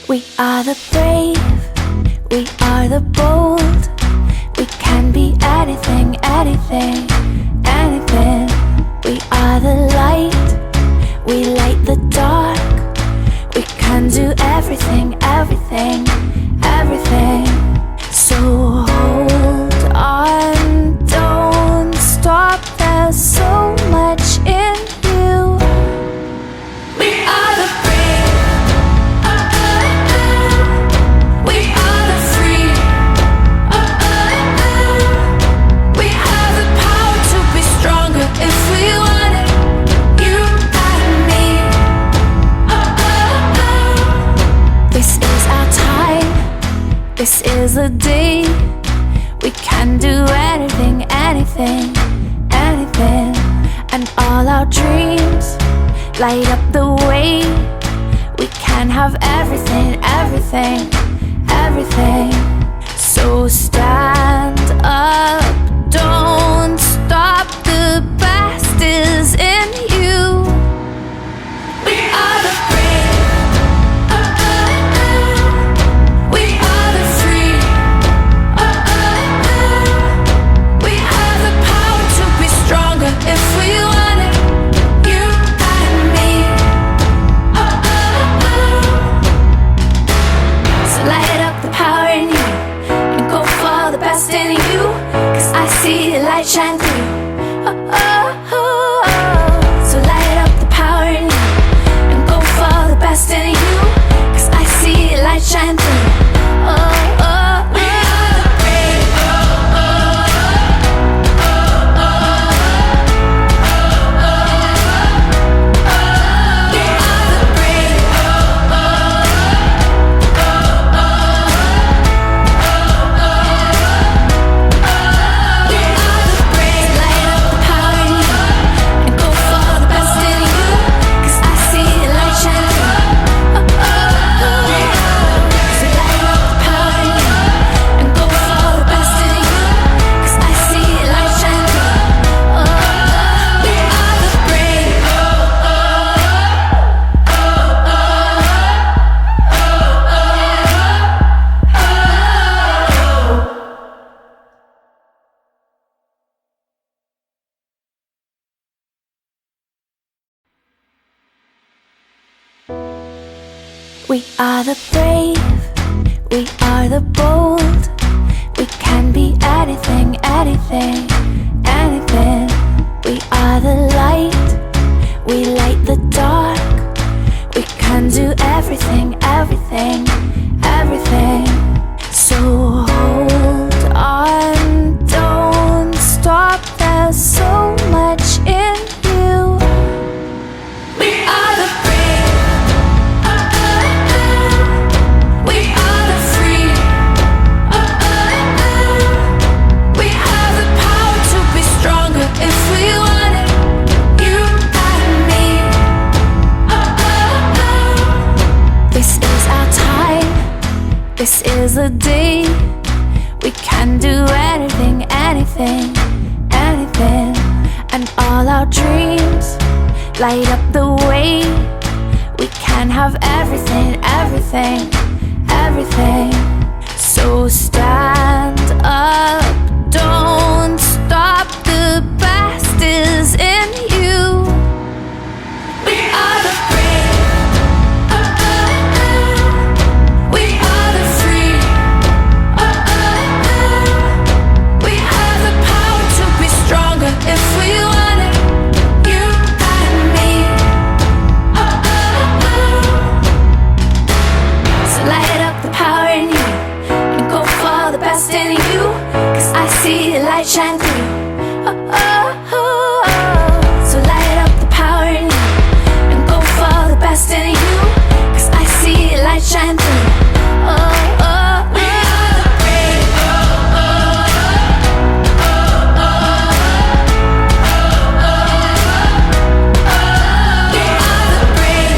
We are the brave, we are the bold. We can be anything, anything, anything. We are the light, we light the dark. We can do everything, everything, everything. So hold on, don't stop. There's so much in you. We are the brave, we are the free. We have the power to be stronger if we want it. You and me. This is our time, this is the day. We can do anything, anything, anything. And all our dreams light up the way. We can have everything, everything, everything. So stand up, don't stop. The best is in you. We are the brave, we are the free. We have the power to be stronger if we want it. You and me. So light up the power in you and go for the best in you. 'Cause I see the light shine through. So light up the power in you and go for the best in you. 'Cause I see the light shine through. We are the brave. We are the brave. We are the brave. Light up the power in you and go for the best in you. 'Cause I see the light shine through. So light up the power in you and go for the best in you. 'Cause I see the light shine through. We are the brave. We are the brave, we are the bold. We can be anything, anything, anything. We are the light, we light the dark. We can do everything, everything, everything. So hold on, don't stop. There's so much in you. We are the brave, we are the free. We have the power to be stronger if we want it. You and me. This is our time, this is the day. We can do anything, anything, anything. And all our dreams light up the way. We can have everything, everything, everything. So stand up, don't stop. The best is in you. We are the brave, we are the free. We have the power to be stronger if we want it. You and me. So light up the power in you and go for the best in you. 'Cause I see the light shine through. So light up the power in you and go for the best in you. 'Cause I see the light shine through. We are the brave. We are the brave.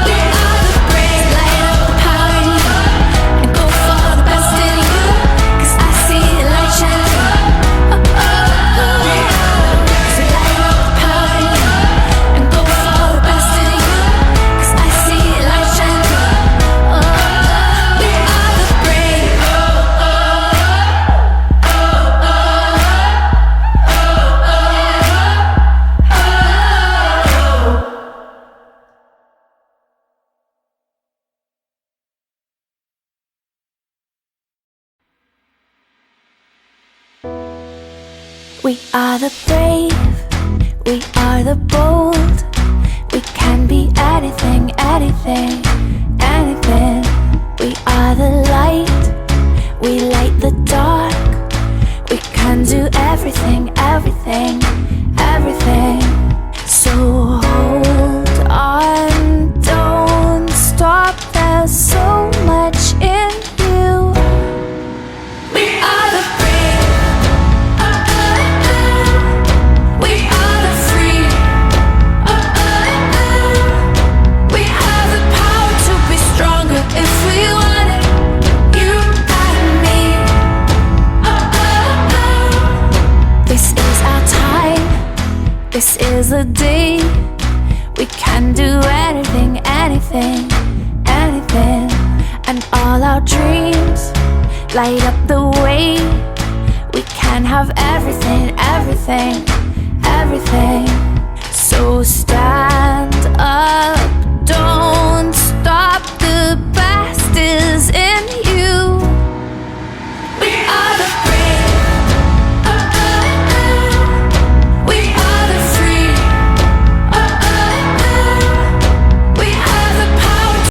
We are the brave. Light We are the brave, we are the bold. We can be anything, anything, anything. We are the light, we light the dark. We can do everything, everything, everything. So hold on, don't stop, there's so much in you. We are the brave, we are the free, we have the power to be stronger if we want it. You and me. This is our time, this is the day. We can do anything, anything, anything. And all our dreams light up the way. We can have everything, everything, everything. So stand up